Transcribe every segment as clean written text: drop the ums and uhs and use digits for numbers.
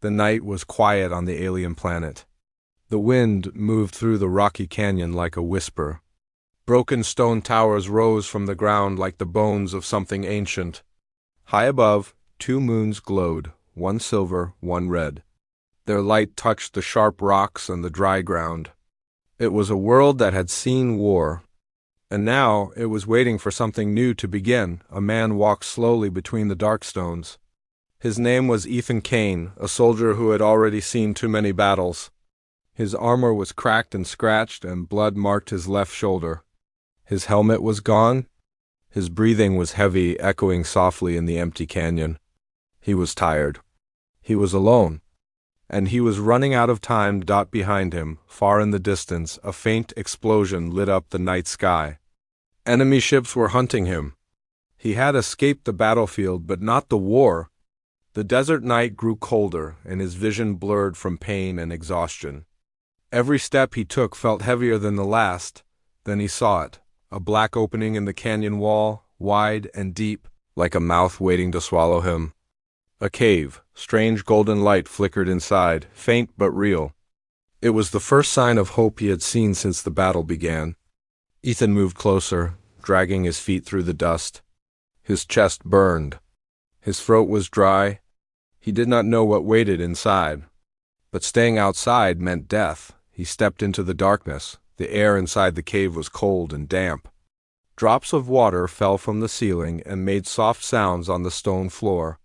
The night was quiet on the alien planet. The wind moved through the rocky canyon like a whisper. Broken stone towers rose from the ground like the bones of something ancient. High above, 2 moons glowed, one silver, one red. Their light touched the sharp rocks and the dry ground. It was a world that had seen war. And now it was waiting for something new to begin. A man walked slowly between the dark stones. His name was Ethan Kane, a soldier who had already seen too many battles. His armor was cracked and scratched, and blood marked his left shoulder. His helmet was gone. His breathing was heavy, echoing softly in the empty canyon. He was tired. He was alone. And he was running out of time. Behind him, far in the distance, a faint explosion lit up the night sky. Enemy ships were hunting him. He had escaped the battlefield, but not the war. The desert night grew colder, and his vision blurred from pain and exhaustion. Every step he took felt heavier than the last. Then he saw it, a black opening in the canyon wall, wide and deep, like a mouth waiting to swallow him. A cave, strange golden light flickered inside, faint but real. It was the first sign of hope he had seen since the battle began. Ethan moved closer, dragging his feet through the dust. His chest burned. His throat was dry. He did not know what waited inside. But staying outside meant death. He stepped into the darkness. The air inside the cave was cold and damp. Drops of water fell from the ceiling and made soft sounds on the stone floor.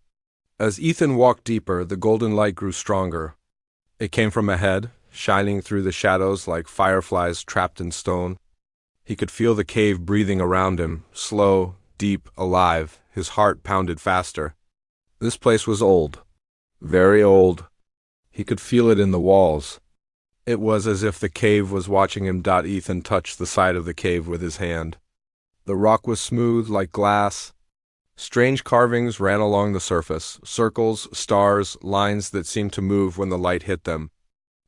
As Ethan walked deeper, the golden light grew stronger. It came from ahead, shining through the shadows like fireflies trapped in stone. He could feel the cave breathing around him, slow, deep, alive. His heart pounded faster. This place was old. Very old. He could feel it in the walls. It was as if the cave was watching him. Ethan touched the side of the cave with his hand. The rock was smooth like glass. Strange carvings ran along the surface, circles, stars, lines that seemed to move when the light hit them.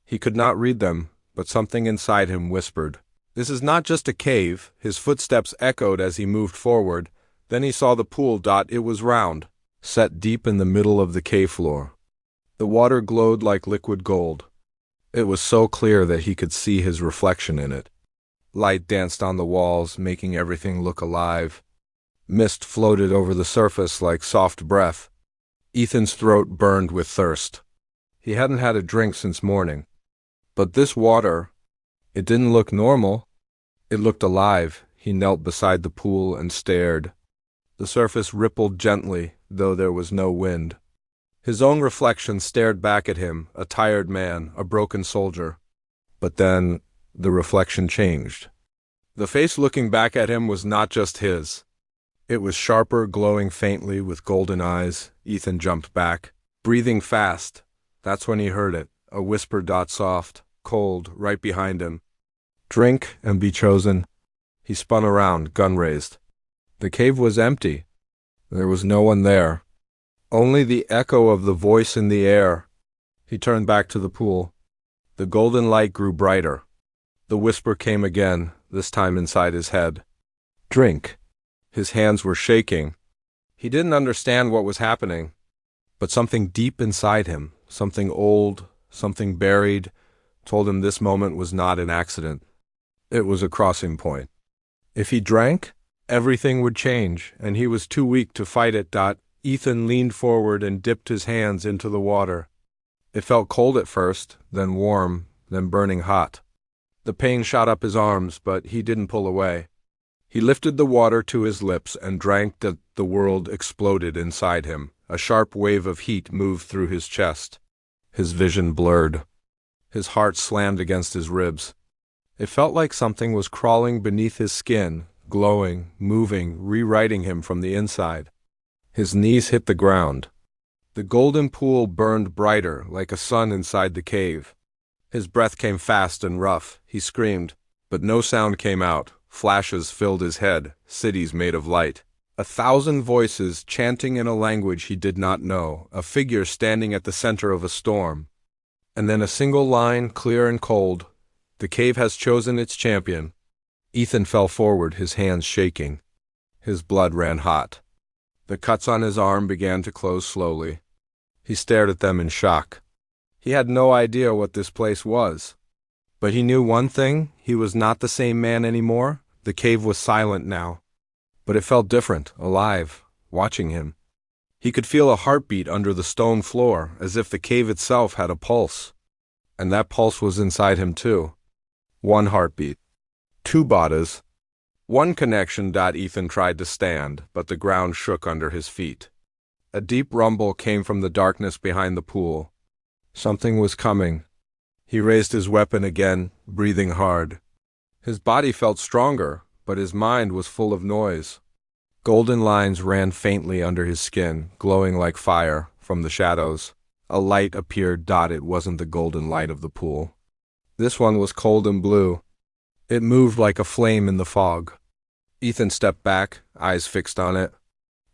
He could not read them, but something inside him whispered, "This is not just a cave." His footsteps echoed as he moved forward. Then he saw the pool. It was round, set deep in the middle of the cave floor. The water glowed like liquid gold. It was so clear that he could see his reflection in it. Light danced on the walls, making everything look alive. Mist floated over the surface like soft breath. Ethan's throat burned with thirst. He hadn't had a drink since morning. But this water, it didn't look normal. It looked alive. He knelt beside the pool and stared. The surface rippled gently, though there was no wind. His own reflection stared back at him, a tired man, a broken soldier. But then, the reflection changed. The face looking back at him was not just his. It was sharper, glowing faintly with golden eyes. Ethan jumped back, breathing fast. That's when he heard it, a whisper. Soft, cold, right behind him. "Drink and be chosen." He spun around, gun raised. The cave was empty. There was no one there. Only the echo of the voice in the air. He turned back to the pool. The golden light grew brighter. The whisper came again, this time inside his head. "Drink." His hands were shaking. He didn't understand what was happening. But something deep inside him, something old, something buried, told him this moment was not an accident. It was a crossing point. If he drank, everything would change, and he was too weak to fight it. Ethan leaned forward and dipped his hands into the water. It felt cold at first, then warm, then burning hot. The pain shot up his arms, but he didn't pull away. He lifted the water to his lips and drank. The world exploded inside him. A sharp wave of heat moved through his chest. His vision blurred. His heart slammed against his ribs. It felt like something was crawling beneath his skin, glowing, moving, rewriting him from the inside. His knees hit the ground. The golden pool burned brighter, like a sun inside the cave. His breath came fast and rough. He screamed, but no sound came out. Flashes filled his head, cities made of light. 1,000 voices chanting in a language he did not know, a figure standing at the center of a storm. And then a single line, clear and cold, "The cave has chosen its champion." Ethan fell forward, his hands shaking. His blood ran hot. The cuts on his arm began to close slowly. He stared at them in shock. He had no idea what this place was. But he knew one thing, he was not the same man anymore. The cave was silent now. But it felt different, alive, watching him. He could feel a heartbeat under the stone floor, as if the cave itself had a pulse. And that pulse was inside him too. One heartbeat. Two bodies. One connection. Ethan tried to stand, but the ground shook under his feet. A deep rumble came from the darkness behind the pool. Something was coming. He raised his weapon again, breathing hard. His body felt stronger, but his mind was full of noise. Golden lines ran faintly under his skin, glowing like fire from the shadows. A light appeared. It wasn't the golden light of the pool. This one was cold and blue. It moved like a flame in the fog. Ethan stepped back, eyes fixed on it.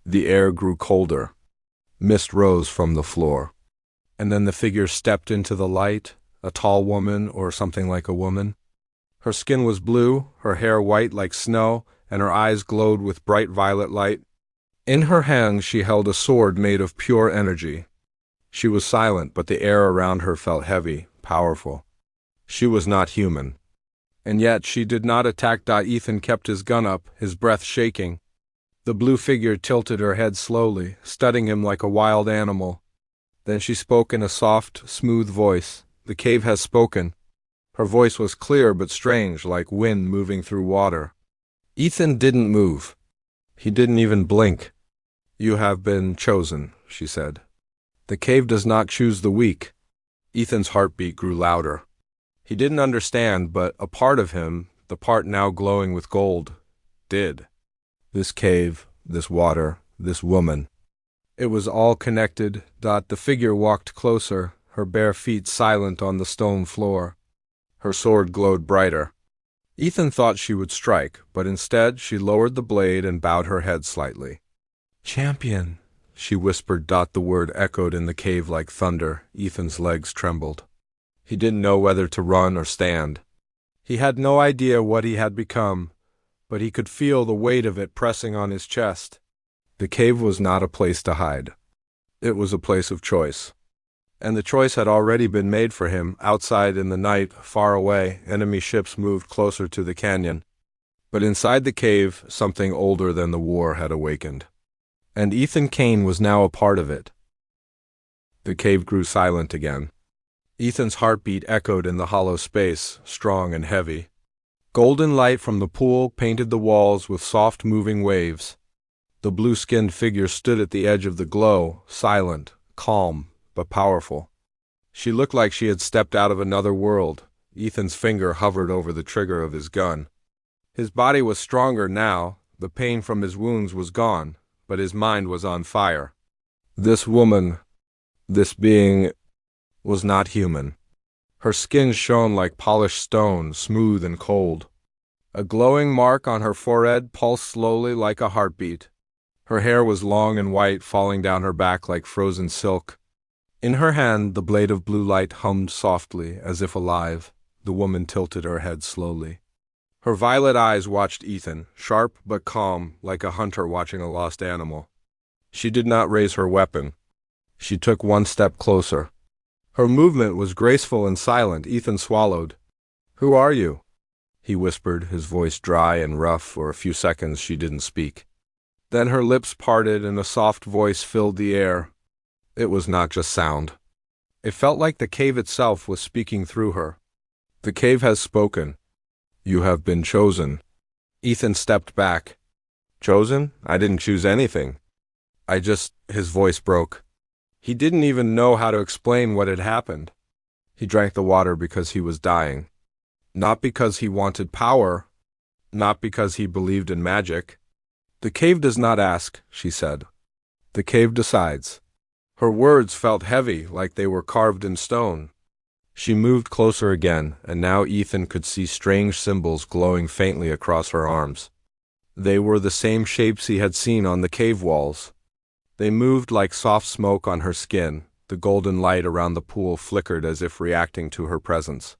The air grew colder. Mist rose from the floor. And then the figure stepped into the light, a tall woman or something like a woman. Her skin was blue, her hair white like snow, and her eyes glowed with bright violet light. In her hand she held a sword made of pure energy. She was silent, but the air around her felt heavy, powerful. She was not human. And yet she did not attack. Ethan kept his gun up, his breath shaking. The blue figure tilted her head slowly, studying him like a wild animal. Then she spoke in a soft, smooth voice. The cave has spoken. Her voice was clear but strange, like wind moving through water. Ethan didn't move. He didn't even blink. "You have been chosen," she said. "The cave does not choose the weak." Ethan's heartbeat grew louder. He didn't understand, but a part of him, the part now glowing with gold, did. This cave, this water, this woman. It was all connected. The figure walked closer, her bare feet silent on the stone floor. Her sword glowed brighter. Ethan thought she would strike, but instead she lowered the blade and bowed her head slightly. "Champion," she whispered. The word echoed in the cave like thunder. Ethan's legs trembled. He didn't know whether to run or stand. He had no idea what he had become, but he could feel the weight of it pressing on his chest. The cave was not a place to hide. It was a place of choice. And the choice had already been made for him. Outside in the night, far away, enemy ships moved closer to the canyon. But inside the cave, something older than the war had awakened. And Ethan Kane was now a part of it. The cave grew silent again. Ethan's heartbeat echoed in the hollow space, strong and heavy. Golden light from the pool painted the walls with soft moving waves. The blue-skinned figure stood at the edge of the glow, silent, calm, but powerful. She looked like she had stepped out of another world. Ethan's finger hovered over the trigger of his gun. His body was stronger now, the pain from his wounds was gone, but his mind was on fire. This woman, this being, was not human. Her skin shone like polished stone, smooth and cold. A glowing mark on her forehead pulsed slowly like a heartbeat. Her hair was long and white, falling down her back like frozen silk. In her hand, the blade of blue light hummed softly, as if alive. The woman tilted her head slowly. Her violet eyes watched Ethan, sharp but calm, like a hunter watching a lost animal. She did not raise her weapon. She took one step closer. Her movement was graceful and silent. Ethan swallowed. "Who are you?" he whispered, his voice dry and rough. For a few seconds she didn't speak. Then her lips parted and a soft voice filled the air. It was not just sound. It felt like the cave itself was speaking through her. "The cave has spoken. You have been chosen." Ethan stepped back. "Chosen? I didn't choose anything. His voice broke. He didn't even know how to explain what had happened. He drank the water because he was dying. Not because he wanted power. Not because he believed in magic. "The cave does not ask," she said. "The cave decides." Her words felt heavy, like they were carved in stone. She moved closer again, and now Ethan could see strange symbols glowing faintly across her arms. They were the same shapes he had seen on the cave walls. They moved like soft smoke on her skin. The golden light around the pool flickered as if reacting to her presence.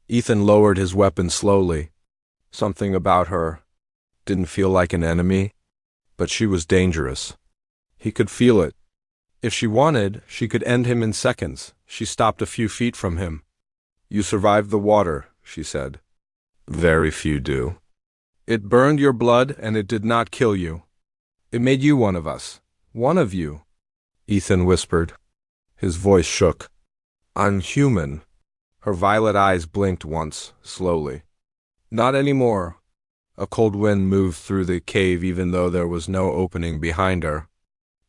Ethan lowered his weapon slowly. Something about her didn't feel like an enemy, but she was dangerous. He could feel it. If she wanted, she could end him in seconds, She stopped a few feet from him. "You survived the water," she said. "Very few do. It burned your blood, and it did not kill you. It made you one of us. One of you," Ethan whispered. His voice shook. "I'm human." Her violet eyes blinked once, slowly. "Not anymore." A cold wind moved through the cave even though there was no opening behind her.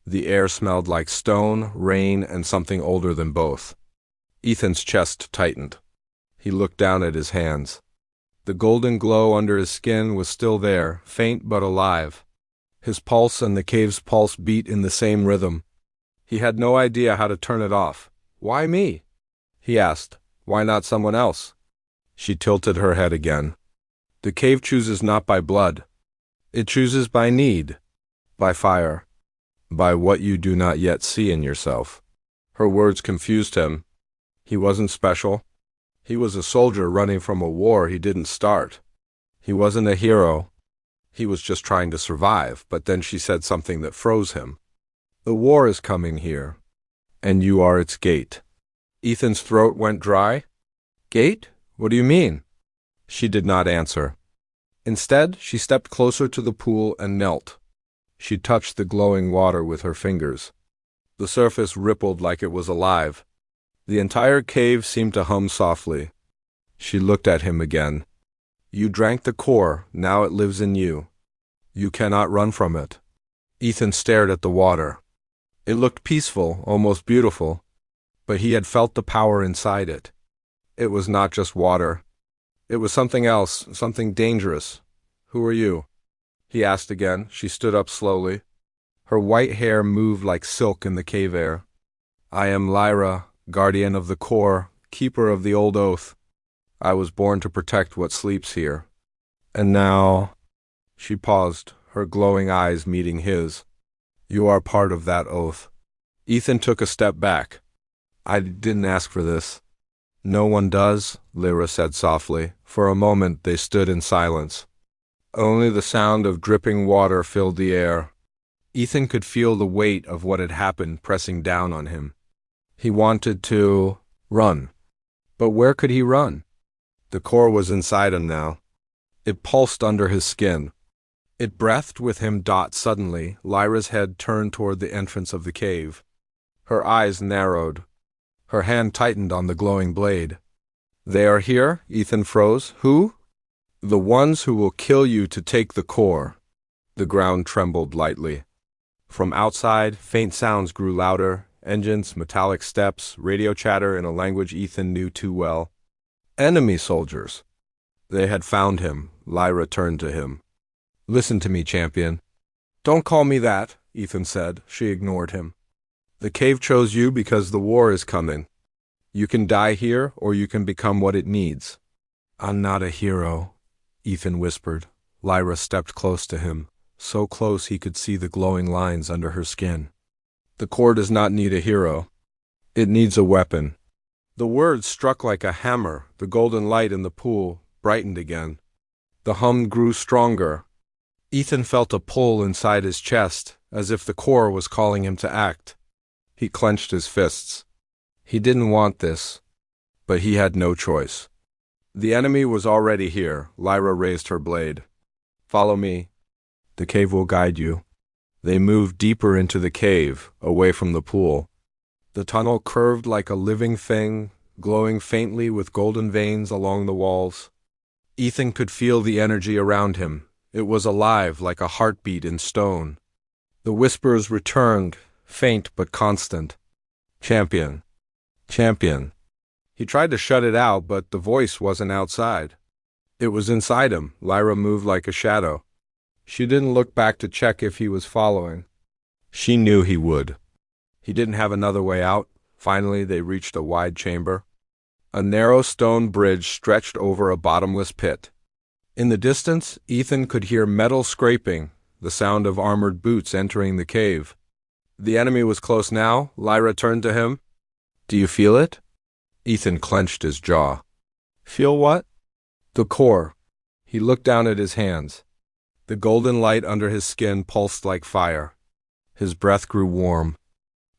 The air smelled like stone, rain, and something older than both. Ethan's chest tightened. He looked down at his hands. The golden glow under his skin was still there, faint but alive. His pulse and the cave's pulse beat in the same rhythm. He had no idea how to turn it off. "Why me?" he asked. "Why not someone else?" She tilted her head again. "The cave chooses not by blood. It chooses by need, by fire, by what you do not yet see in yourself." Her words confused him. He wasn't special. He was a soldier running from a war he didn't start. He wasn't a hero. He was just trying to survive, but then she said something that froze him. "The war is coming here, and you are its gate." Ethan's throat went dry. "Gate? What do you mean?" She did not answer. Instead, she stepped closer to the pool and knelt. She touched the glowing water with her fingers. The surface rippled like it was alive. The entire cave seemed to hum softly. She looked at him again. "You drank the core, now it lives in you. You cannot run from it." Ethan stared at the water. It looked peaceful, almost beautiful, but he had felt the power inside it. It was not just water. It was something else, something dangerous. "Who are you?" he asked again. She stood up slowly. Her white hair moved like silk in the cave air. "I am Lyra, guardian of the core, keeper of the old oath. I was born to protect what sleeps here. And now—" She paused, her glowing eyes meeting his. "You are part of that oath." Ethan took a step back. "I didn't ask for this." "No one does," Lyra said softly. For a moment they stood in silence. Only the sound of dripping water filled the air. Ethan could feel the weight of what had happened pressing down on him. He wanted to run. But where could he run? The core was inside him now. It pulsed under his skin. It breathed with him. Suddenly, Lyra's head turned toward the entrance of the cave. Her eyes narrowed. Her hand tightened on the glowing blade. "They are here?" Ethan froze. "Who?" "The ones who will kill you to take the core." The ground trembled lightly. From outside, faint sounds grew louder. Engines, metallic steps, radio chatter in a language Ethan knew too well. Enemy soldiers. They had found him. Lyra turned to him. "Listen to me, champion." "Don't call me that," Ethan said. She ignored him. "The cave chose you because the war is coming. You can die here, or you can become what it needs." "I'm not a hero," Ethan whispered. Lyra stepped close to him, so close he could see the glowing lines under her skin. "The core does not need a hero. It needs a weapon." The words struck like a hammer. The golden light in the pool brightened again. The hum grew stronger. Ethan felt a pull inside his chest, as if the core was calling him to act. He clenched his fists. He didn't want this, but he had no choice. The enemy was already here. Lyra raised her blade. "Follow me. The cave will guide you." They moved deeper into the cave, away from the pool. The tunnel curved like a living thing, glowing faintly with golden veins along the walls. Ethan could feel the energy around him. It was alive, like a heartbeat in stone. The whispers returned, faint but constant. "Champion. Champion." He tried to shut it out, but the voice wasn't outside. It was inside him. Lyra moved like a shadow. She didn't look back to check if he was following. She knew he would. He didn't have another way out. Finally, they reached a wide chamber. A narrow stone bridge stretched over a bottomless pit. In the distance, Ethan could hear metal scraping, the sound of armored boots entering the cave. The enemy was close now. Lyra turned to him. "Do you feel it?" Ethan clenched his jaw. "Feel what?" "The core." He looked down at his hands. The golden light under his skin pulsed like fire. His breath grew warm.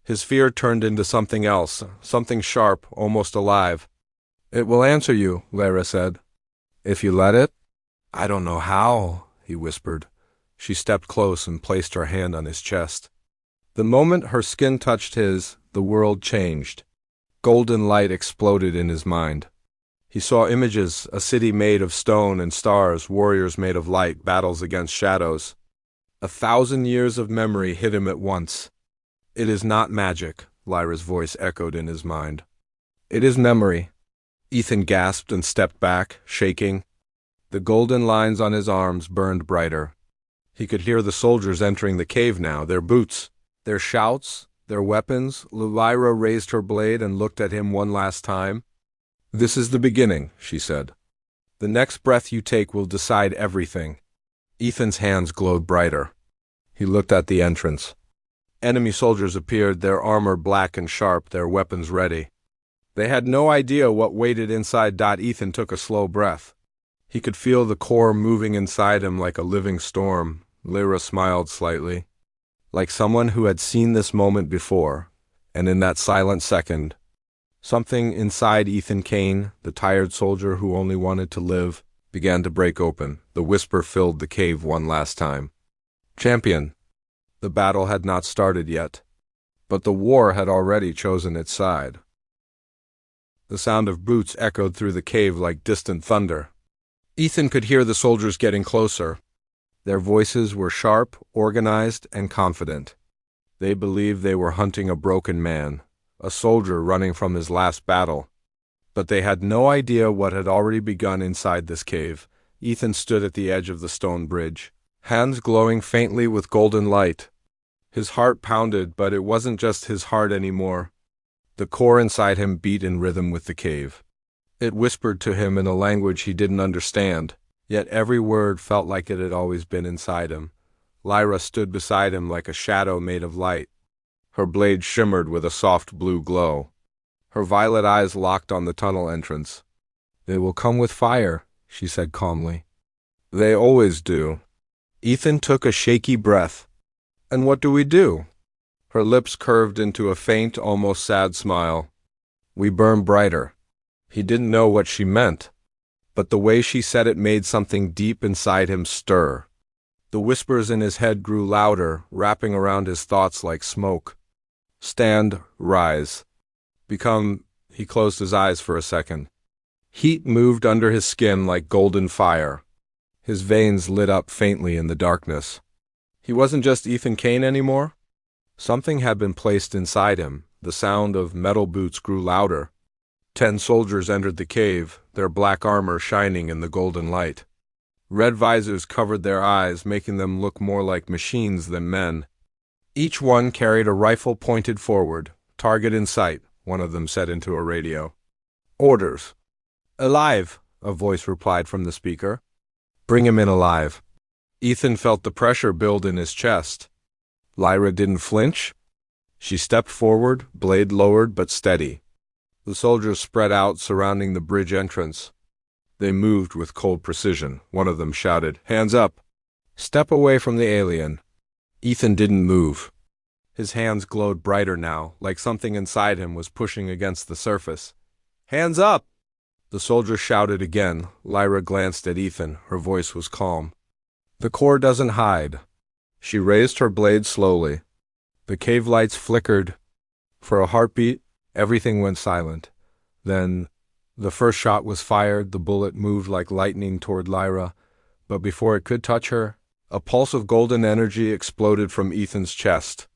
His fear turned into something else, something sharp, almost alive. "It will answer you," Lyra said. "If you let it?" "I don't know how," he whispered. She stepped close and placed her hand on his chest. The moment her skin touched his, the world changed. Golden light exploded in his mind. He saw images, a city made of stone and stars, warriors made of light, battles against shadows. 1,000 years of memory hit him at once. "It is not magic," Lyra's voice echoed in his mind. "It is memory." Ethan gasped and stepped back, shaking. The golden lines on his arms burned brighter. He could hear the soldiers entering the cave now, their boots, their shouts, their weapons. Lyra raised her blade and looked at him one last time. "This is the beginning," she said. "The next breath you take will decide everything." Ethan's hands glowed brighter. He looked at the entrance. Enemy soldiers appeared, their armor black and sharp, their weapons ready. They had no idea what waited inside. Ethan took a slow breath. He could feel the core moving inside him like a living storm. Lyra smiled slightly, like someone who had seen this moment before, and in that silent second, something inside Ethan Kane, the tired soldier who only wanted to live, began to break open. The whisper filled the cave one last time. "Champion." The battle had not started yet, but the war had already chosen its side. The sound of boots echoed through the cave like distant thunder. Ethan could hear the soldiers getting closer. Their voices were sharp, organized, and confident. They believed they were hunting a broken man, a soldier running from his last battle. But they had no idea what had already begun inside this cave. Ethan stood at the edge of the stone bridge, hands glowing faintly with golden light. His heart pounded, but it wasn't just his heart anymore. The core inside him beat in rhythm with the cave. It whispered to him in a language he didn't understand, yet every word felt like it had always been inside him. Lyra stood beside him like a shadow made of light. Her blade shimmered with a soft blue glow. Her violet eyes locked on the tunnel entrance. "They will come with fire," she said calmly. "They always do." Ethan took a shaky breath. "And what do we do?" Her lips curved into a faint, almost sad smile. "We burn brighter." He didn't know what she meant, but the way she said it made something deep inside him stir. The whispers in his head grew louder, wrapping around his thoughts like smoke. "Stand, rise. Become—" He closed his eyes for a second. Heat moved under his skin like golden fire. His veins lit up faintly in the darkness. He wasn't just Ethan Kane anymore. Something had been placed inside him. The sound of metal boots grew louder. 10 soldiers entered the cave, their black armor shining in the golden light. Red visors covered their eyes, making them look more like machines than men. Each one carried a rifle pointed forward. "Target in sight," one of them said into a radio. "Orders." "Alive," a voice replied from the speaker. "Bring him in alive." Ethan felt the pressure build in his chest. Lyra didn't flinch. She stepped forward, blade lowered but steady. The soldiers spread out, surrounding the bridge entrance. They moved with cold precision. One of them shouted, "Hands up! Step away from the alien." Ethan didn't move. His hands glowed brighter now, like something inside him was pushing against the surface. "Hands up!" The soldier shouted again. Lyra glanced at Ethan. Her voice was calm. "The core doesn't hide." She raised her blade slowly. The cave lights flickered. For a heartbeat, everything went silent. Then, the first shot was fired. The bullet moved like lightning toward Lyra, but before it could touch her, a pulse of golden energy exploded from Ethan's chest.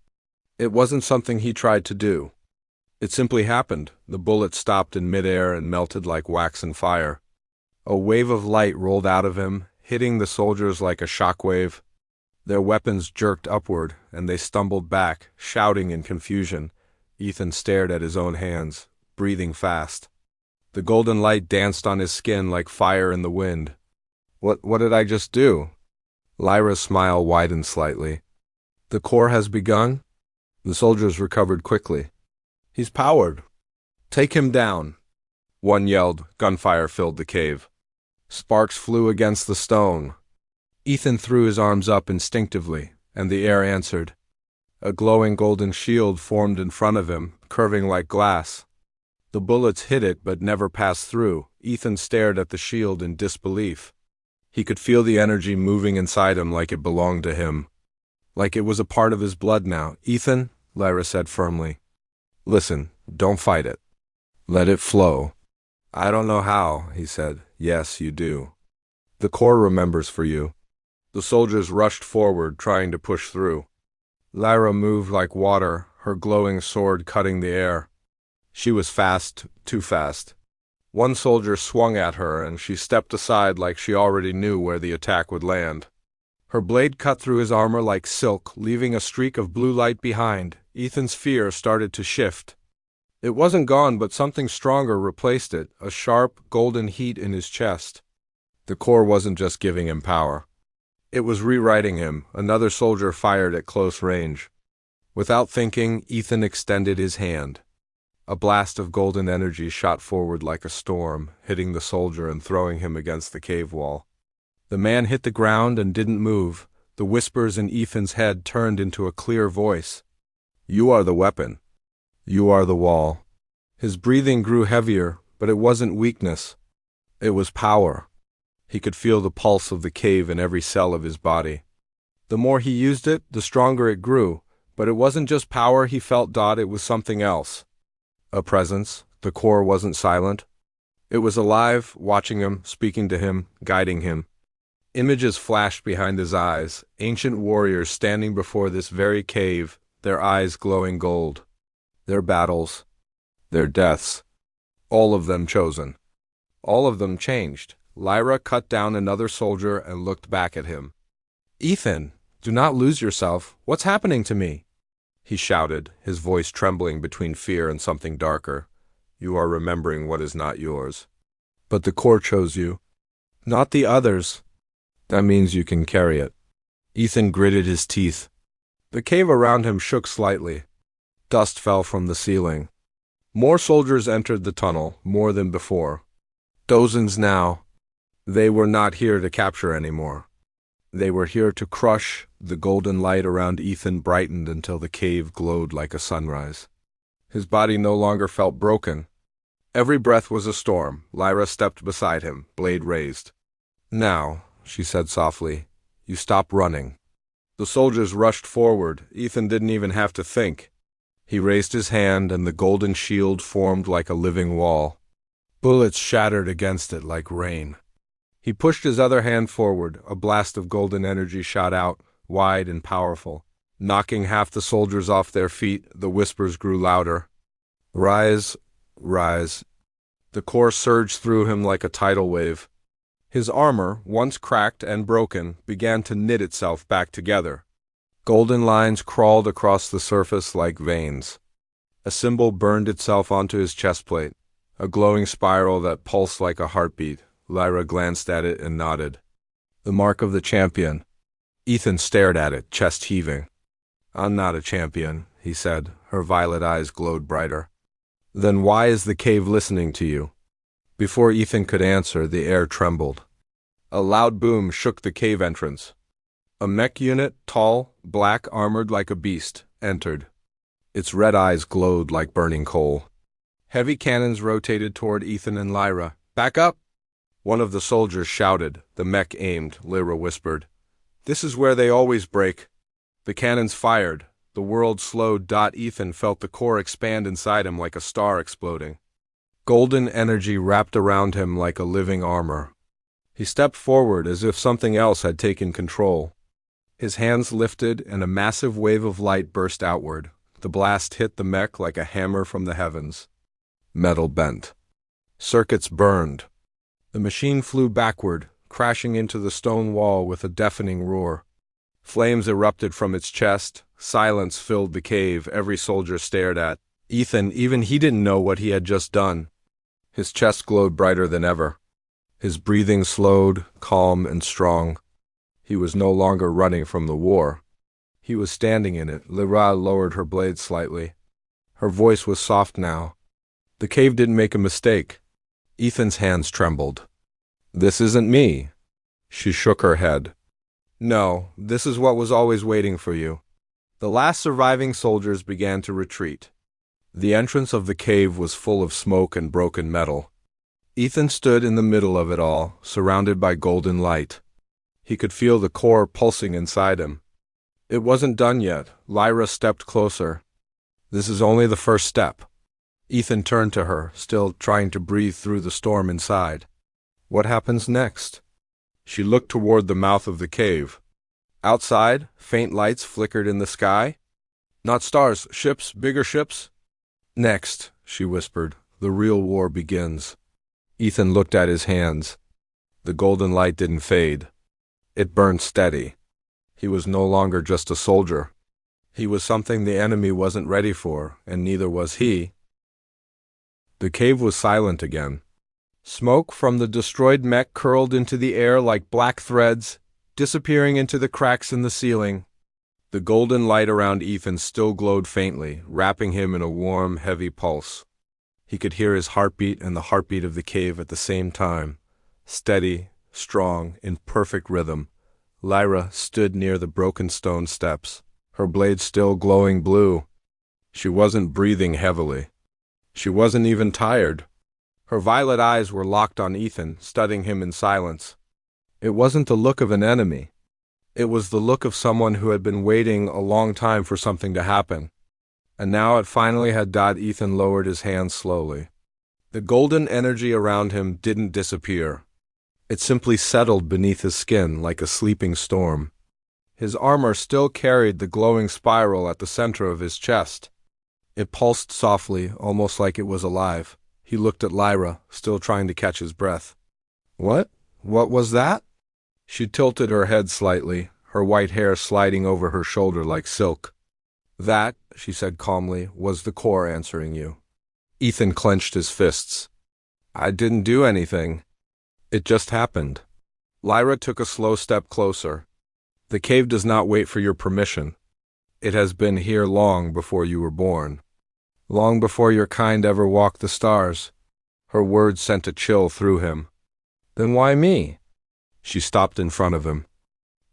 It wasn't something he tried to do. It simply happened. The bullet stopped in midair and melted like wax and fire. A wave of light rolled out of him, hitting the soldiers like a shockwave. Their weapons jerked upward, and they stumbled back, shouting in confusion. Ethan stared at his own hands, breathing fast. The golden light danced on his skin like fire in the wind. What did I just do?" Lyra's smile widened slightly. "The core has begun?" The soldiers recovered quickly. "He's powered. Take him down." One yelled. Gunfire filled the cave. Sparks flew against the stone. Ethan threw his arms up instinctively, and the air answered. A glowing golden shield formed in front of him, curving like glass. The bullets hit it but never passed through. Ethan stared at the shield in disbelief. He could feel the energy moving inside him like it belonged to him. Like it was a part of his blood now. "Ethan," Lyra said firmly. "Listen, don't fight it. Let it flow." "I don't know how," he said. "Yes, you do. The Corps remembers for you." The soldiers rushed forward, trying to push through. Lyra moved like water, her glowing sword cutting the air. She was fast, too fast. One soldier swung at her, and she stepped aside like she already knew where the attack would land. Her blade cut through his armor like silk, leaving a streak of blue light behind. Ethan's fear started to shift. It wasn't gone, but something stronger replaced it, a sharp, golden heat in his chest. The Corps wasn't just giving him power. It was rewriting him. Another soldier fired at close range. Without thinking, Ethan extended his hand. A blast of golden energy shot forward like a storm, hitting the soldier and throwing him against the cave wall. The man hit the ground and didn't move. The whispers in Ethan's head turned into a clear voice. "You are the weapon. You are the wall." His breathing grew heavier, but it wasn't weakness. It was power. He could feel the pulse of the cave in every cell of his body. The more he used it, the stronger it grew. But it wasn't just power he felt, it was something else. A presence. The Corps wasn't silent. It was alive, watching him, speaking to him, guiding him. Images flashed behind his eyes, ancient warriors standing before this very cave, their eyes glowing gold. Their battles, their deaths, all of them chosen. All of them changed. Lyra cut down another soldier and looked back at him. "Ethan, do not lose yourself. What's happening to me?" He shouted, his voice trembling between fear and something darker. "You are remembering what is not yours. But the Corps chose you. Not the others. That means you can carry it." Ethan gritted his teeth. The cave around him shook slightly. Dust fell from the ceiling. More soldiers entered the tunnel, more than before. Dozens now. They were not here to capture anymore. They were here to crush. The golden light around Ethan brightened until the cave glowed like a sunrise. His body no longer felt broken. Every breath was a storm. Lyra stepped beside him, blade raised. "Now," she said softly, "you stop running." The soldiers rushed forward. Ethan didn't even have to think. He raised his hand, and the golden shield formed like a living wall. Bullets shattered against it like rain. He pushed his other hand forward. A blast of golden energy shot out, wide and powerful. Knocking half the soldiers off their feet, the whispers grew louder. "Rise, rise." The Corps surged through him like a tidal wave. His armor, once cracked and broken, began to knit itself back together. Golden lines crawled across the surface like veins. A symbol burned itself onto his chestplate, a glowing spiral that pulsed like a heartbeat. Lyra glanced at it and nodded. "The mark of the champion." Ethan stared at it, chest heaving. "I'm not a champion," he said. Her violet eyes glowed brighter. "Then why is the cave listening to you?" Before Ethan could answer, the air trembled. A loud boom shook the cave entrance. A mech unit, tall, black, armored like a beast, entered. Its red eyes glowed like burning coal. Heavy cannons rotated toward Ethan and Lyra. "Back up!" One of the soldiers shouted. The mech aimed. Lyra whispered, "This is where they always break." The cannons fired. The world slowed. Ethan felt the core expand inside him like a star exploding. Golden energy wrapped around him like a living armor. He stepped forward as if something else had taken control. His hands lifted and a massive wave of light burst outward. The blast hit the mech like a hammer from the heavens. Metal bent. Circuits burned. The machine flew backward, crashing into the stone wall with a deafening roar. Flames erupted from its chest. Silence filled the cave. Every soldier stared at Ethan. Even he didn't know what he had just done. His chest glowed brighter than ever. His breathing slowed, calm and strong. He was no longer running from the war. He was standing in it. Lyra lowered her blade slightly. Her voice was soft now. The cave didn't make a mistake. Ethan's hands trembled. "This isn't me." She shook her head. "No, this is what was always waiting for you." The last surviving soldiers began to retreat. The entrance of the cave was full of smoke and broken metal. Ethan stood in the middle of it all, surrounded by golden light. He could feel the core pulsing inside him. It wasn't done yet. Lyra stepped closer. This is only the first step. Ethan turned to her, still trying to breathe through the storm inside. What happens next? She looked toward the mouth of the cave. Outside, faint lights flickered in the sky. Not stars, ships, bigger ships. Next, she whispered, the real war begins. Ethan looked at his hands. The golden light didn't fade. It burned steady. He was no longer just a soldier. He was something the enemy wasn't ready for, and neither was he. The cave was silent again. Smoke from the destroyed mech curled into the air like black threads, disappearing into the cracks in the ceiling. The golden light around Ethan still glowed faintly, wrapping him in a warm, heavy pulse. He could hear his heartbeat and the heartbeat of the cave at the same time. Steady, strong, in perfect rhythm. Lyra stood near the broken stone steps, her blade still glowing blue. She wasn't breathing heavily. She wasn't even tired. Her violet eyes were locked on Ethan, studying him in silence. It wasn't the look of an enemy. It was the look of someone who had been waiting a long time for something to happen. And now it finally had died. Ethan lowered his hands slowly. The golden energy around him didn't disappear. It simply settled beneath his skin like a sleeping storm. His armor still carried the glowing spiral at the center of his chest. It pulsed softly, almost like it was alive. He looked at Lyra, still trying to catch his breath. What? What was that? She tilted her head slightly, her white hair sliding over her shoulder like silk. That, she said calmly, was the core answering you. Ethan clenched his fists. I didn't do anything. It just happened. Lyra took a slow step closer. The cave does not wait for your permission. It has been here long before you were born. Long before your kind ever walked the stars. Her words sent a chill through him. Then why me? She stopped in front of him.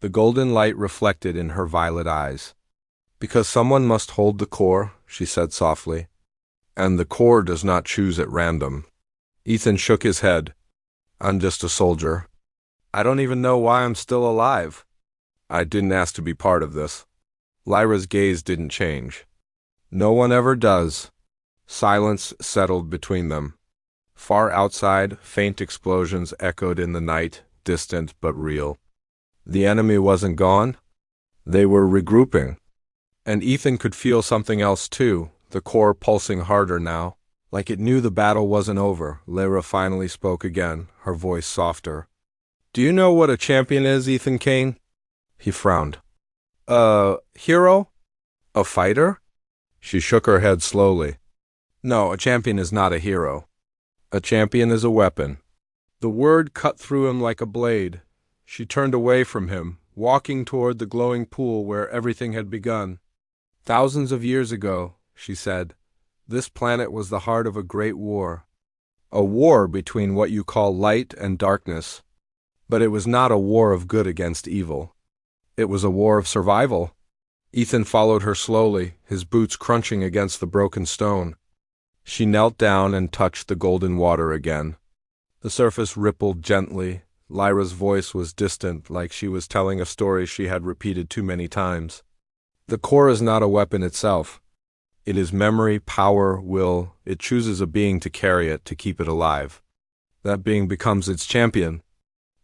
The golden light reflected in her violet eyes. Because someone must hold the core, she said softly. And the core does not choose at random. Ethan shook his head. I'm just a soldier. I don't even know why I'm still alive. I didn't ask to be part of this. Lyra's gaze didn't change. No one ever does. Silence settled between them. Far outside, faint explosions echoed in the night, distant but real. The enemy wasn't gone. They were regrouping. And Ethan could feel something else too, the core pulsing harder now. Like it knew the battle wasn't over. Lyra finally spoke again, her voice softer. Do you know what a champion is, Ethan Kane? He frowned. A hero? A fighter? She shook her head slowly. No, a champion is not a hero. A champion is a weapon. The word cut through him like a blade. She turned away from him, walking toward the glowing pool where everything had begun. Thousands of years ago, she said, this planet was the heart of a great war. A war between what you call light and darkness. But it was not a war of good against evil. It was a war of survival. Ethan followed her slowly, his boots crunching against the broken stone. She knelt down and touched the golden water again. The surface rippled gently. Lyra's voice was distant, like she was telling a story she had repeated too many times. The core is not a weapon itself. It is memory, power, will. It chooses a being to carry it, to keep it alive. That being becomes its champion.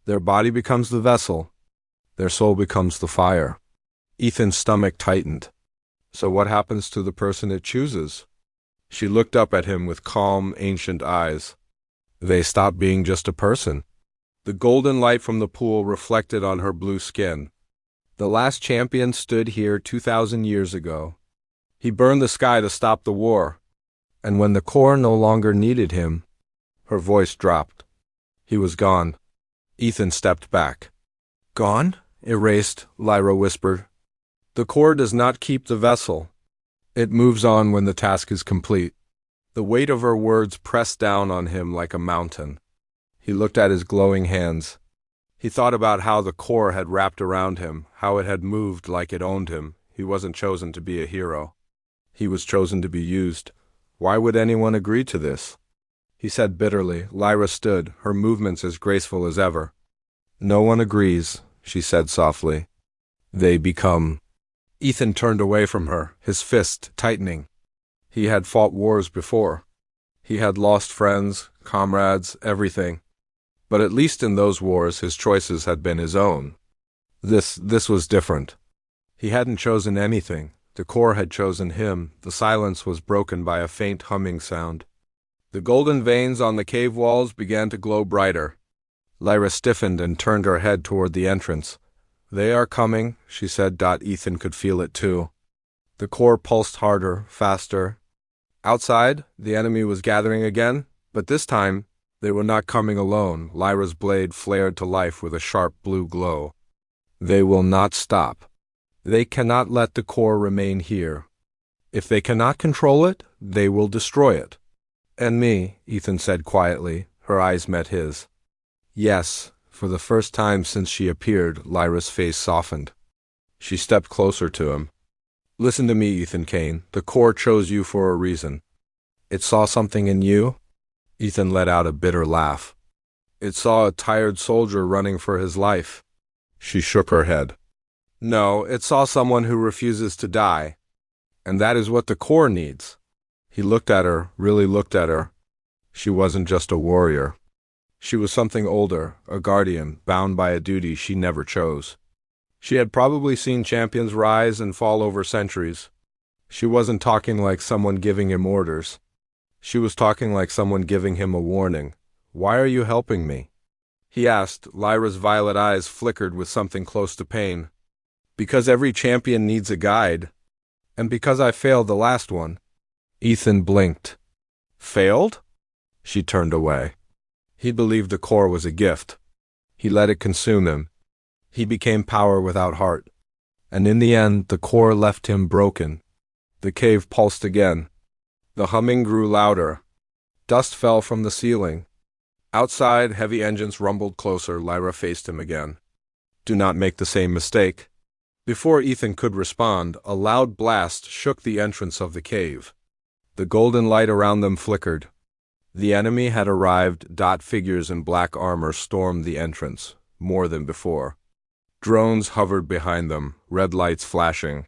Their body becomes the vessel. Their soul becomes the fire. Ethan's stomach tightened. So what happens to the person it chooses? She looked up at him with calm, ancient eyes. They stop being just a person. The golden light from the pool reflected on her blue skin. The last champion stood here 2,000 years ago. He burned the sky to stop the war. And when the core no longer needed him, her voice dropped. He was gone. Ethan stepped back. Gone? Erased, Lyra whispered. The core does not keep the vessel. It moves on when the task is complete. The weight of her words pressed down on him like a mountain. He looked at his glowing hands. He thought about how the core had wrapped around him, how it had moved like it owned him. He wasn't chosen to be a hero. He was chosen to be used. Why would anyone agree to this? He said bitterly. Lyra stood, her movements as graceful as ever. No one agrees, she said softly. They become. Ethan turned away from her, his fist tightening. He had fought wars before. He had lost friends, comrades, everything. But at least in those wars his choices had been his own. This was different. He hadn't chosen anything. The core had chosen him. The silence was broken by a faint humming sound. The golden veins on the cave walls began to glow brighter. Lyra stiffened and turned her head toward the entrance. They are coming, she said. Ethan could feel it too. The core pulsed harder, faster. Outside, the enemy was gathering again, but this time, they were not coming alone. Lyra's blade flared to life with a sharp blue glow. They will not stop. They cannot let the core remain here. If they cannot control it, they will destroy it. And me, Ethan said quietly. Her eyes met his. Yes, for the first time since she appeared, Lyra's face softened. She stepped closer to him. Listen to me, Ethan Kane. The core chose you for a reason. It saw something in you? Ethan let out a bitter laugh. It saw a tired soldier running for his life. She shook her head. No, it saw someone who refuses to die. And that is what the core needs. He looked at her, really looked at her. She wasn't just a warrior. She was something older, a guardian, bound by a duty she never chose. She had probably seen champions rise and fall over centuries. She wasn't talking like someone giving him orders. She was talking like someone giving him a warning. Why are you helping me? He asked. Lyra's violet eyes flickered with something close to pain. Because every champion needs a guide. And because I failed the last one. Ethan blinked. Failed? She turned away. He believed the core was a gift. He let it consume him. He became power without heart. And in the end, the core left him broken. The cave pulsed again. The humming grew louder. Dust fell from the ceiling. Outside, heavy engines rumbled closer. Lyra faced him again. Do not make the same mistake. Before Ethan could respond, a loud blast shook the entrance of the cave. The golden light around them flickered. The enemy had arrived. Figures in black armor stormed the entrance, more than before. Drones hovered behind them, red lights flashing.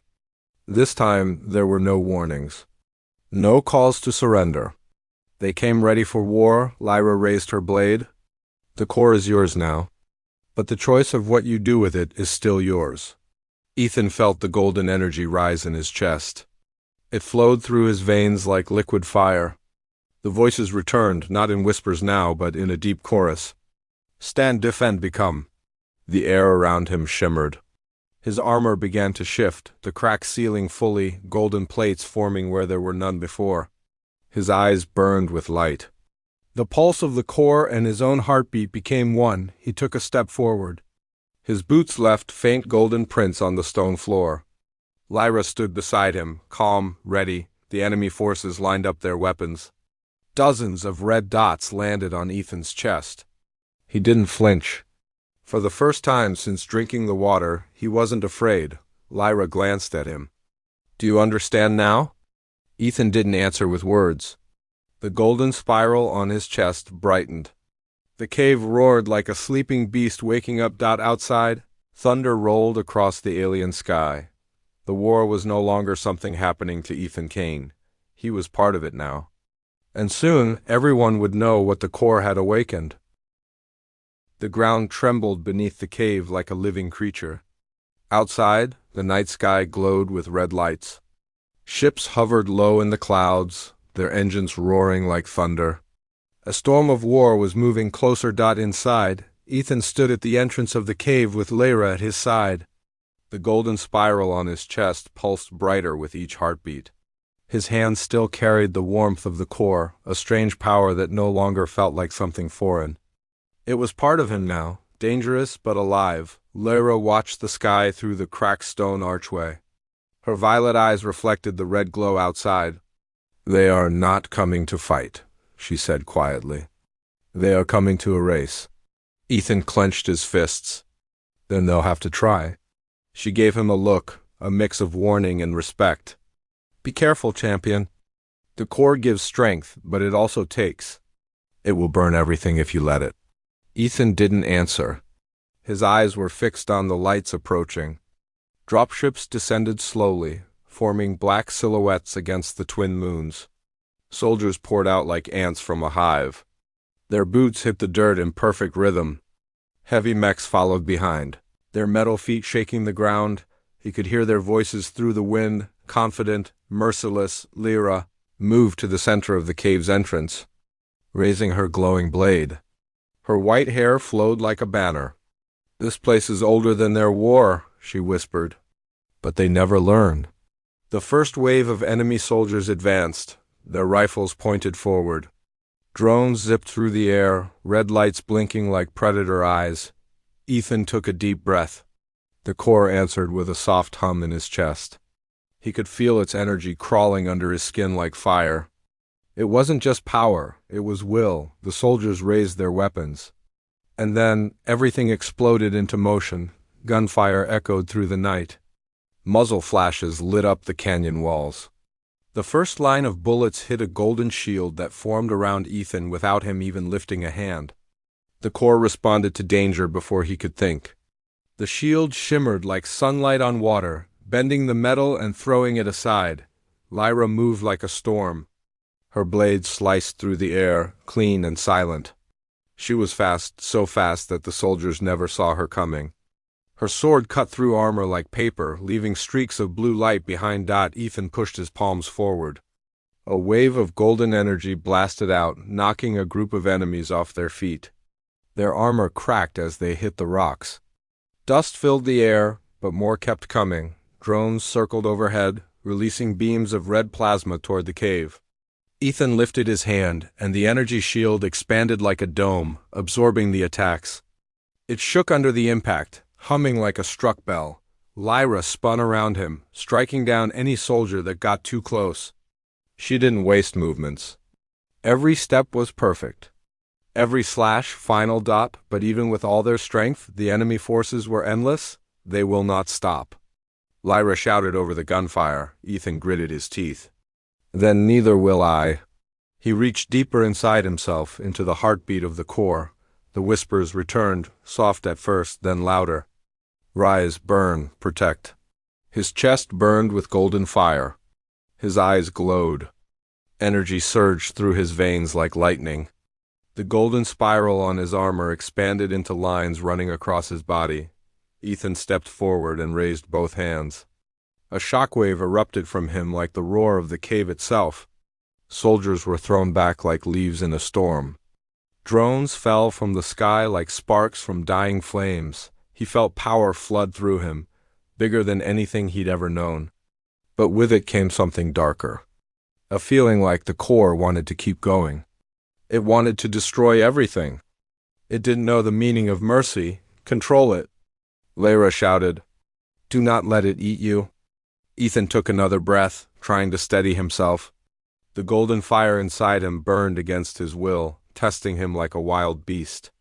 This time, there were no warnings. No calls to surrender. They came ready for war. Lyra raised her blade. The core is yours now. But the choice of what you do with it is still yours. Ethan felt the golden energy rise in his chest. It flowed through his veins like liquid fire. The voices returned, not in whispers now, but in a deep chorus. Stand, defend, become. The air around him shimmered. His armor began to shift, the cracked ceiling fully, golden plates forming where there were none before. His eyes burned with light. The pulse of the core and his own heartbeat became one. He took a step forward. His boots left faint golden prints on the stone floor. Lyra stood beside him, calm, ready. The enemy forces lined up their weapons. Dozens of red dots landed on Ethan's chest. He didn't flinch. For the first time since drinking the water, he wasn't afraid. Lyra glanced at him. Do you understand now? Ethan didn't answer with words. The golden spiral on his chest brightened. The cave roared like a sleeping beast waking up. Outside, thunder rolled across the alien sky. The war was no longer something happening to Ethan Kane. He was part of it now. And soon, everyone would know what the core had awakened. The ground trembled beneath the cave like a living creature. Outside, the night sky glowed with red lights. Ships hovered low in the clouds, their engines roaring like thunder. A storm of war was moving closer. Inside, Ethan stood at the entrance of the cave with Lyra at his side. The golden spiral on his chest pulsed brighter with each heartbeat. His hands still carried the warmth of the core, a strange power that no longer felt like something foreign. It was part of him now, dangerous but alive. Lyra watched the sky through the cracked stone archway. Her violet eyes reflected the red glow outside. They are not coming to fight, she said quietly. They are coming to erase. Ethan clenched his fists. Then they'll have to try. She gave him a look, a mix of warning and respect. Be careful, champion. The core gives strength, but it also takes. It will burn everything if you let it. Ethan didn't answer. His eyes were fixed on the lights approaching. Dropships descended slowly, forming black silhouettes against the twin moons. Soldiers poured out like ants from a hive. Their boots hit the dirt in perfect rhythm. Heavy mechs followed behind, their metal feet shaking the ground. He could hear their voices through the wind, confident, merciless. Lyra moved to the center of the cave's entrance, raising her glowing blade. Her white hair flowed like a banner. "This place is older than their war," she whispered. "But they never learn." The first wave of enemy soldiers advanced, their rifles pointed forward. Drones zipped through the air, red lights blinking like predator eyes. Ethan took a deep breath. The core answered with a soft hum in his chest. He could feel its energy crawling under his skin like fire. It wasn't just power, it was will. The soldiers raised their weapons. And then everything exploded into motion. Gunfire echoed through the night. Muzzle flashes lit up the canyon walls. The first line of bullets hit a golden shield that formed around Ethan without him even lifting a hand. The core responded to danger before he could think. The shield shimmered like sunlight on water, bending the metal and throwing it aside. Lyra moved like a storm. Her blade sliced through the air, clean and silent. She was fast, so fast that the soldiers never saw her coming. Her sword cut through armor like paper, leaving streaks of blue light behind. Ethan pushed his palms forward. A wave of golden energy blasted out, knocking a group of enemies off their feet. Their armor cracked as they hit the rocks. Dust filled the air, but more kept coming. Drones circled overhead, releasing beams of red plasma toward the cave. Ethan lifted his hand, and the energy shield expanded like a dome, absorbing the attacks. It shook under the impact, humming like a struck bell. Lyra spun around him, striking down any soldier that got too close. She didn't waste movements. Every step was perfect. Every slash, final. But even with all their strength, the enemy forces were endless. They will not stop. Lyra shouted over the gunfire. Ethan gritted his teeth. Then neither will I. He reached deeper inside himself, into the heartbeat of the core. The whispers returned, soft at first, then louder. Rise, burn, protect. His chest burned with golden fire. His eyes glowed. Energy surged through his veins like lightning. The golden spiral on his armor expanded into lines running across his body. Ethan stepped forward and raised both hands. A shockwave erupted from him like the roar of the cave itself. Soldiers were thrown back like leaves in a storm. Drones fell from the sky like sparks from dying flames. He felt power flood through him, bigger than anything he'd ever known. But with it came something darker. A feeling like the core wanted to keep going. It wanted to destroy everything. It didn't know the meaning of mercy. Control it. Lyra shouted, "Do not let it eat you." Ethan took another breath, trying to steady himself. The golden fire inside him burned against his will, testing him like a wild beast.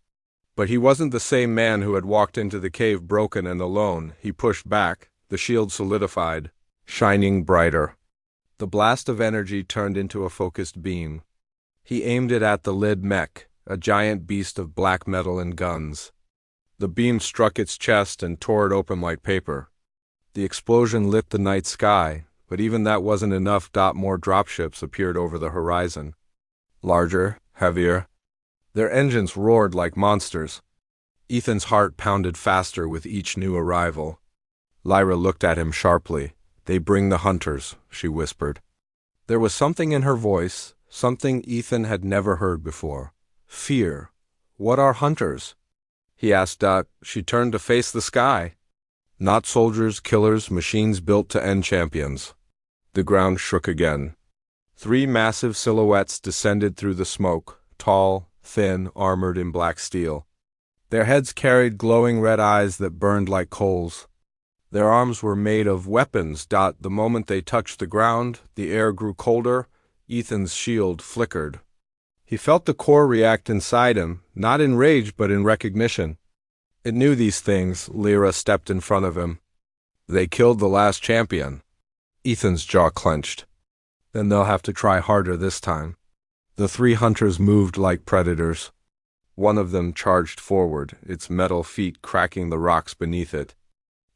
But he wasn't the same man who had walked into the cave broken and alone. He pushed back, the shield solidified, shining brighter. The blast of energy turned into a focused beam. He aimed it at the lid mech, a giant beast of black metal and guns. The beam struck its chest and tore it open like paper. The explosion lit the night sky, but even that wasn't enough. More dropships appeared over the horizon. Larger, heavier. Their engines roared like monsters. Ethan's heart pounded faster with each new arrival. Lyra looked at him sharply. "They bring the hunters," she whispered. There was something in her voice, something Ethan had never heard before. Fear. "What are hunters?" he asked. She turned to face the sky. "Not soldiers, killers, machines built to end champions." The ground shook again. 3 massive silhouettes descended through the smoke, tall, thin, armored in black steel. Their heads carried glowing red eyes that burned like coals. Their arms were made of weapons. The moment they touched the ground, the air grew colder. Ethan's shield flickered. He felt the core react inside him, not in rage but in recognition. It knew these things. Lyra stepped in front of him. They killed the last champion. Ethan's jaw clenched. Then they'll have to try harder this time. The three hunters moved like predators. One of them charged forward, its metal feet cracking the rocks beneath it.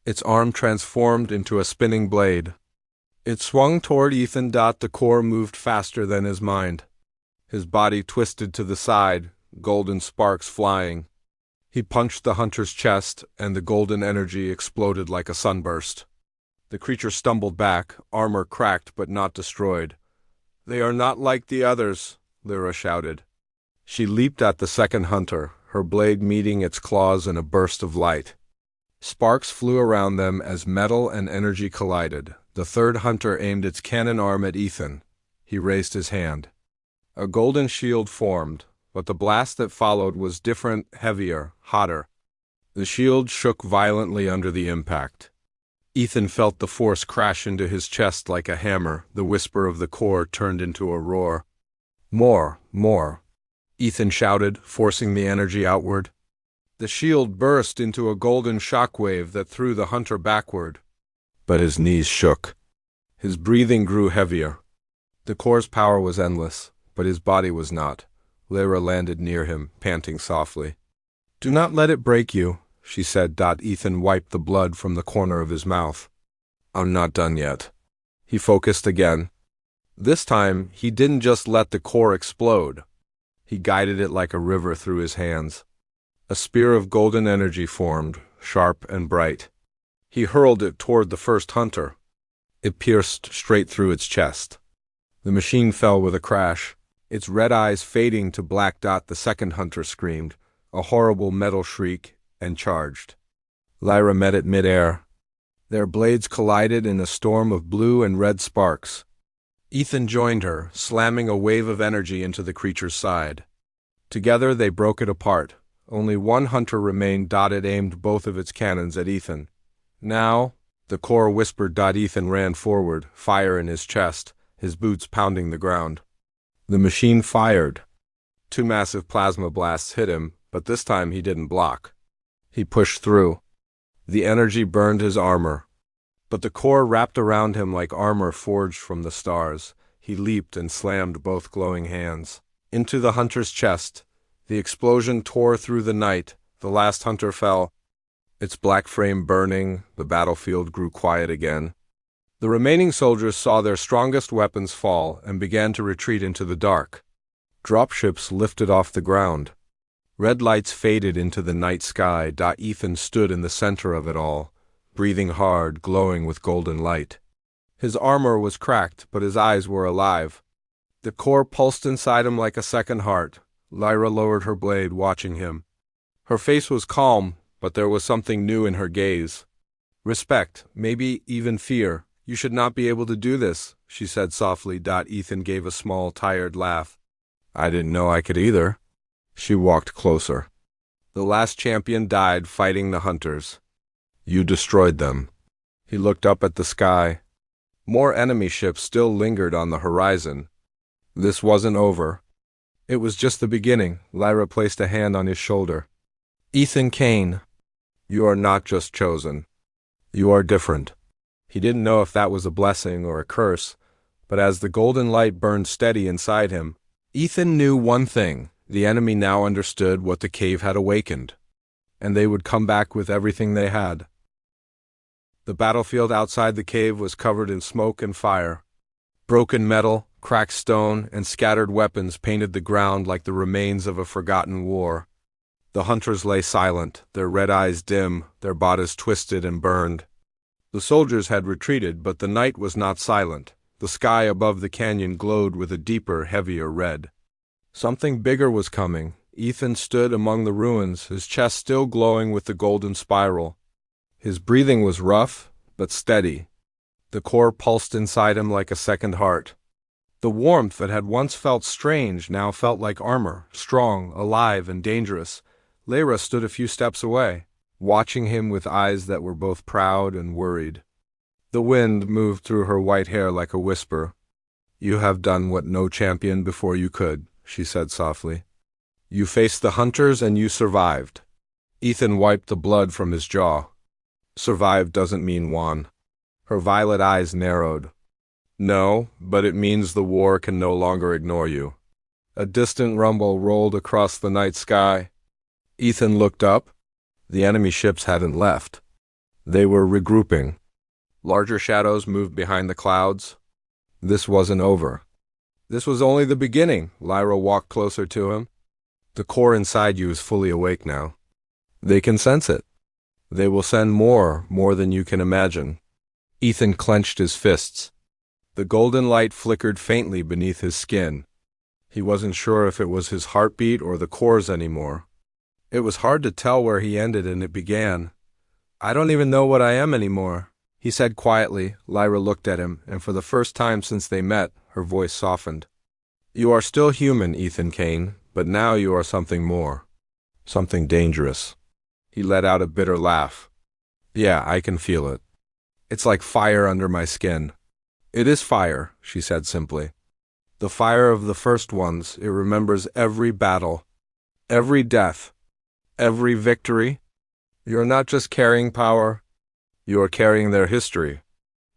Its arm transformed into a spinning blade. It swung toward Ethan. The core moved faster than his mind. His body twisted to the side, golden sparks flying. He punched the hunter's chest, and the golden energy exploded like a sunburst. The creature stumbled back, armor cracked but not destroyed. "They are not like the others," Lyra shouted. She leaped at the second hunter, her blade meeting its claws in a burst of light. Sparks flew around them as metal and energy collided. The third hunter aimed its cannon arm at Ethan. He raised his hand. A golden shield formed, but the blast that followed was different, heavier, hotter. The shield shook violently under the impact. Ethan felt the force crash into his chest like a hammer. The whisper of the core turned into a roar. "More, more," Ethan shouted, forcing the energy outward. The shield burst into a golden shockwave that threw the hunter backward. But his knees shook. His breathing grew heavier. The core's power was endless, but his body was not. Lyra landed near him, panting softly. "Do not let it break you," she said. Ethan wiped the blood from the corner of his mouth. "I'm not done yet." He focused again. This time, he didn't just let the core explode. He guided it like a river through his hands. A spear of golden energy formed, sharp and bright. He hurled it toward the first hunter. It pierced straight through its chest. The machine fell with a crash, its red eyes fading to black. The second hunter screamed, a horrible metal shriek, and charged. Lyra met it midair. Their blades collided in a storm of blue and red sparks. Ethan joined her, slamming a wave of energy into the creature's side. Together they broke it apart. Only one hunter remained. It aimed both of its cannons at Ethan. "Now," the core whispered. Ethan ran forward, fire in his chest, his boots pounding the ground. The machine fired. 2 massive plasma blasts hit him, but this time he didn't block. He pushed through. The energy burned his armor. But the core wrapped around him like armor forged from the stars. He leaped and slammed both glowing hands into the hunter's chest. The explosion tore through the night. The last hunter fell, its black frame burning. The battlefield grew quiet again. The remaining soldiers saw their strongest weapons fall and began to retreat into the dark. Dropships lifted off the ground. Red lights faded into the night sky. Ethan stood in the center of it all, breathing hard, glowing with golden light. His armor was cracked, but his eyes were alive. The core pulsed inside him like a second heart. Lyra lowered her blade, watching him. Her face was calm, but there was something new in her gaze. Respect, maybe even fear. "You should not be able to do this," she said softly. Ethan gave a small, tired laugh. "I didn't know I could either." She walked closer. "The last champion died fighting the hunters. You destroyed them." He looked up at the sky. More enemy ships still lingered on the horizon. This wasn't over. It was just the beginning. Lyra placed a hand on his shoulder. "Ethan Kane, you are not just chosen. You are different." He didn't know if that was a blessing or a curse, but as the golden light burned steady inside him, Ethan knew one thing. The enemy now understood what the cave had awakened, and they would come back with everything they had. The battlefield outside the cave was covered in smoke and fire. Broken metal, cracked stone, and scattered weapons painted the ground like the remains of a forgotten war. The hunters lay silent, their red eyes dim, their bodies twisted and burned. The soldiers had retreated, but the night was not silent. The sky above the canyon glowed with a deeper, heavier red. Something bigger was coming. Ethan stood among the ruins, his chest still glowing with the golden spiral. His breathing was rough, but steady. The core pulsed inside him like a second heart. The warmth that had once felt strange now felt like armor, strong, alive, and dangerous. Lyra stood a few steps away, watching him with eyes that were both proud and worried. The wind moved through her white hair like a whisper. "You have done what no champion before you could," she said softly. "You faced the hunters and you survived." Ethan wiped the blood from his jaw. Survive doesn't mean won. Her violet eyes narrowed. No, but it means the war can no longer ignore you. A distant rumble rolled across the night sky. Ethan looked up. The enemy ships hadn't left. They were regrouping. Larger shadows moved behind the clouds. This wasn't over. This was only the beginning. Lyra walked closer to him. The core inside you is fully awake now. They can sense it. They will send more than you can imagine. Ethan clenched his fists. The golden light flickered faintly beneath his skin. He wasn't sure if it was his heartbeat or the core's anymore. It was hard to tell where he ended and it began. I don't even know what I am anymore, he said quietly. Lyra looked at him, and for the first time since they met, her voice softened. You are still human, Ethan Kane, but now you are something more. Something dangerous. He let out a bitter laugh. Yeah, I can feel it. It's like fire under my skin. It is fire, she said simply. The fire of the first ones. It remembers every battle, every death, every victory. You're not just carrying power, you are carrying their history.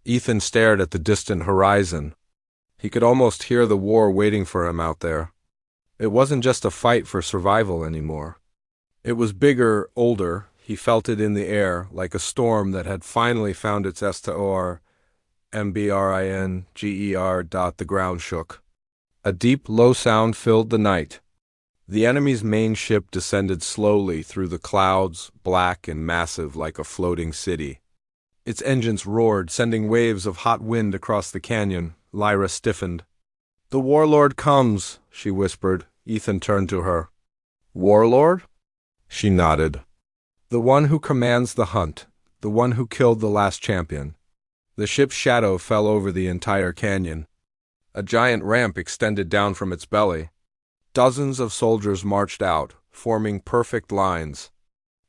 Ethan stared at the distant horizon. He could almost hear the war waiting for him out there. It wasn't just a fight for survival anymore. It was bigger, older. He felt it in the air, like a storm that had finally found its STOR. MBRINGER. The ground shook. A deep, low sound filled the night. The enemy's main ship descended slowly through the clouds, black and massive like a floating city. Its engines roared, sending waves of hot wind across the canyon. Lyra stiffened. The warlord comes, she whispered. Ethan turned to her. Warlord? She nodded. The one who commands the hunt, the one who killed the last champion. The ship's shadow fell over the entire canyon. A giant ramp extended down from its belly. Dozens of soldiers marched out, forming perfect lines.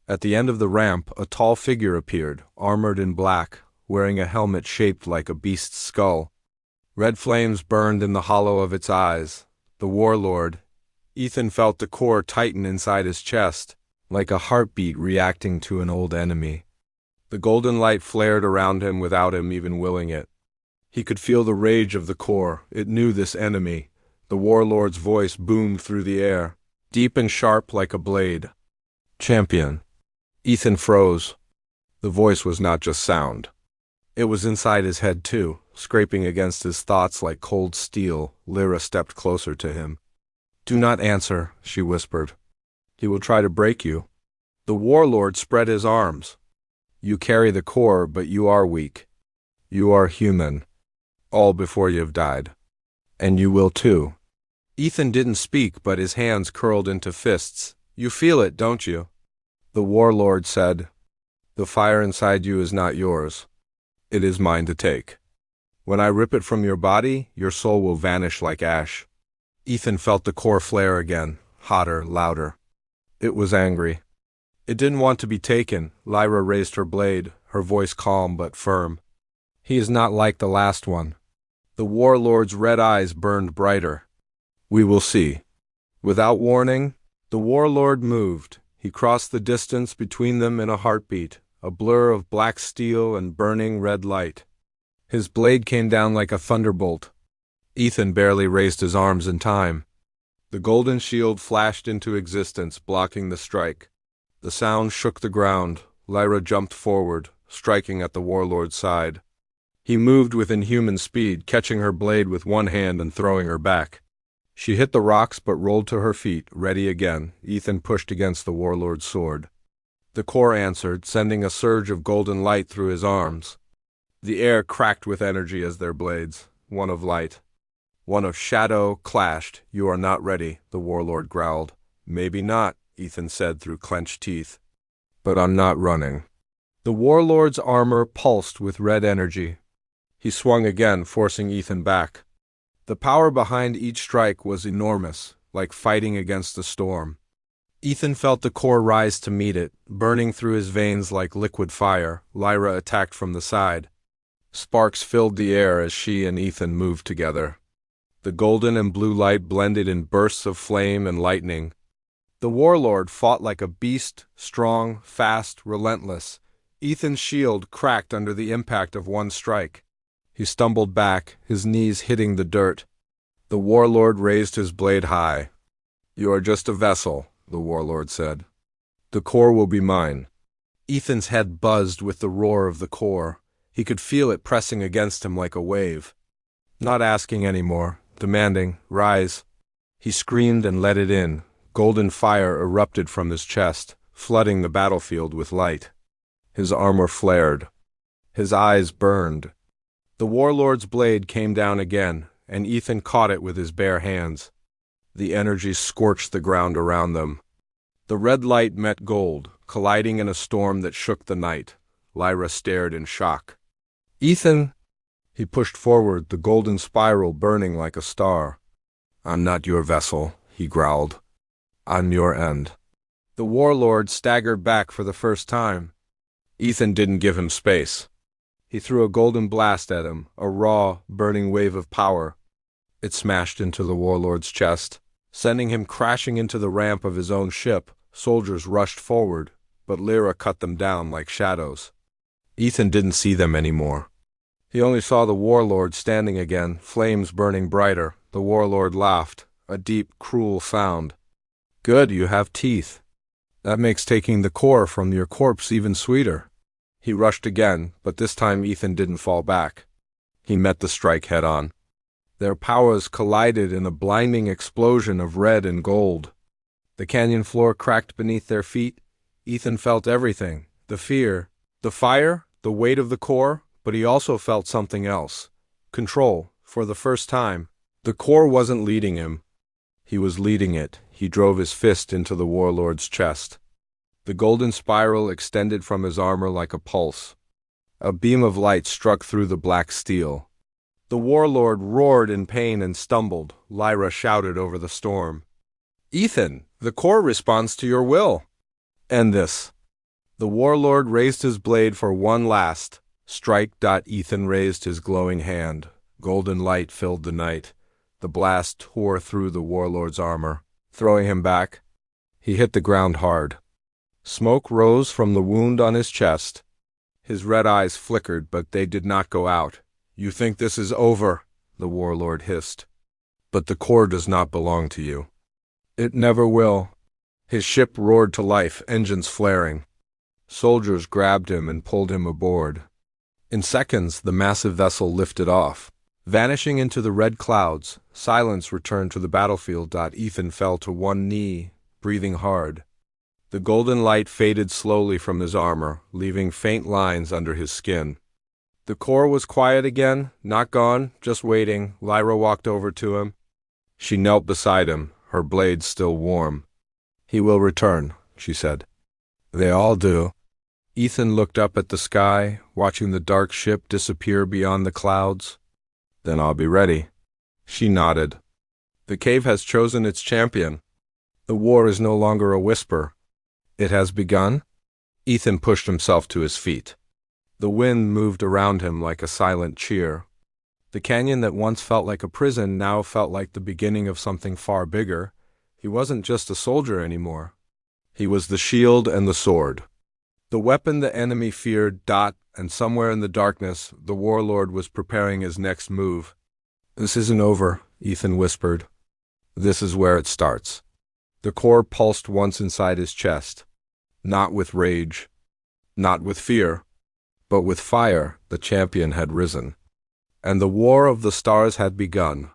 At the end of the ramp, a tall figure appeared, armored in black, wearing a helmet shaped like a beast's skull. Red flames burned in the hollow of its eyes. The warlord. Ethan felt the core tighten inside his chest, like a heartbeat reacting to an old enemy. The golden light flared around him without him even willing it. He could feel the rage of the core. It knew this enemy. The warlord's voice boomed through the air, deep and sharp like a blade. Champion. Ethan froze. The voice was not just sound. It was inside his head too, scraping against his thoughts like cold steel. Lyra stepped closer to him. Do not answer, she whispered. He will try to break you. The warlord spread his arms. You carry the core, but you are weak. You are human. All before you've died. And you will too. Ethan didn't speak, but his hands curled into fists. You feel it, don't you? The warlord said, The fire inside you is not yours. It is mine to take. When I rip it from your body, your soul will vanish like ash. Ethan felt the core flare again, hotter, louder. It was angry. It didn't want to be taken. Lyra raised her blade, her voice calm but firm. He is not like the last one. The warlord's red eyes burned brighter. We will see. Without warning, the warlord moved. He crossed the distance between them in a heartbeat, a blur of black steel and burning red light. His blade came down like a thunderbolt. Ethan barely raised his arms in time. The golden shield flashed into existence, blocking the strike. The sound shook the ground. Lyra jumped forward, striking at the warlord's side. He moved with inhuman speed, catching her blade with one hand and throwing her back. She hit the rocks but rolled to her feet, ready again. Ethan pushed against the warlord's sword. The core answered, sending a surge of golden light through his arms. The air cracked with energy as their blades, one of light. One of shadow, clashed. You are not ready, the warlord growled. Maybe not, Ethan said through clenched teeth. But I'm not running. The warlord's armor pulsed with red energy. He swung again, forcing Ethan back. The power behind each strike was enormous, like fighting against a storm. Ethan felt the core rise to meet it, burning through his veins like liquid fire. Lyra attacked from the side. Sparks filled the air as she and Ethan moved together. The golden and blue light blended in bursts of flame and lightning. The warlord fought like a beast, strong, fast, relentless. Ethan's shield cracked under the impact of one strike. He stumbled back, his knees hitting the dirt. The warlord raised his blade high. "You are just a vessel," the warlord said. "The core will be mine." Ethan's head buzzed with the roar of the core. He could feel it pressing against him like a wave. Not asking anymore, demanding, "Rise." He screamed and let it in. Golden fire erupted from his chest, flooding the battlefield with light. His armor flared. His eyes burned. The warlord's blade came down again, and Ethan caught it with his bare hands. The energy scorched the ground around them. The red light met gold, colliding in a storm that shook the night. Lyra stared in shock. "Ethan!" He pushed forward, the golden spiral burning like a star. "I'm not your vessel," he growled. "I'm your end." The warlord staggered back for the first time. Ethan didn't give him space. He threw a golden blast at him, a raw, burning wave of power. It smashed into the warlord's chest, sending him crashing into the ramp of his own ship. Soldiers rushed forward, but Lyra cut them down like shadows. Ethan didn't see them anymore. He only saw the warlord standing again, flames burning brighter. The warlord laughed, a deep, cruel sound. "Good, you have teeth. That makes taking the core from your corpse even sweeter." He rushed again, but this time Ethan didn't fall back. He met the strike head-on. Their powers collided in a blinding explosion of red and gold. The canyon floor cracked beneath their feet. Ethan felt everything, the fear, the fire, the weight of the core, but he also felt something else. Control, for the first time. The core wasn't leading him. He was leading it. He drove his fist into the warlord's chest. The golden spiral extended from his armor like a pulse. A beam of light struck through the black steel. The warlord roared in pain and stumbled. Lyra shouted over the storm. "Ethan, the core responds to your will. End this." The warlord raised his blade for one last strike. Ethan raised his glowing hand. Golden light filled the night. The blast tore through the warlord's armor, throwing him back. He hit the ground hard. Smoke rose from the wound on his chest. His red eyes flickered, but they did not go out. "You think this is over," the warlord hissed. "But the core does not belong to you. It never will." His ship roared to life, engines flaring. Soldiers grabbed him and pulled him aboard. In seconds, the massive vessel lifted off. Vanishing into the red clouds, silence returned to the battlefield. Ethan fell to one knee, breathing hard. The golden light faded slowly from his armor, leaving faint lines under his skin. The core was quiet again, not gone, just waiting. Lyra walked over to him. She knelt beside him, her blade still warm. "He will return," she said. "They all do." Ethan looked up at the sky, watching the dark ship disappear beyond the clouds. "Then I'll be ready." She nodded. "The cave has chosen its champion. The war is no longer a whisper. It has begun." Ethan pushed himself to his feet. The wind moved around him like a silent cheer. The canyon that once felt like a prison now felt like the beginning of something far bigger. He wasn't just a soldier anymore. He was the shield and the sword. The weapon the enemy feared. And somewhere in the darkness, the warlord was preparing his next move. "This isn't over," Ethan whispered. "This is where it starts." The core pulsed once inside his chest. Not with rage, not with fear, but with fire. The champion had risen. And the war of the stars had begun.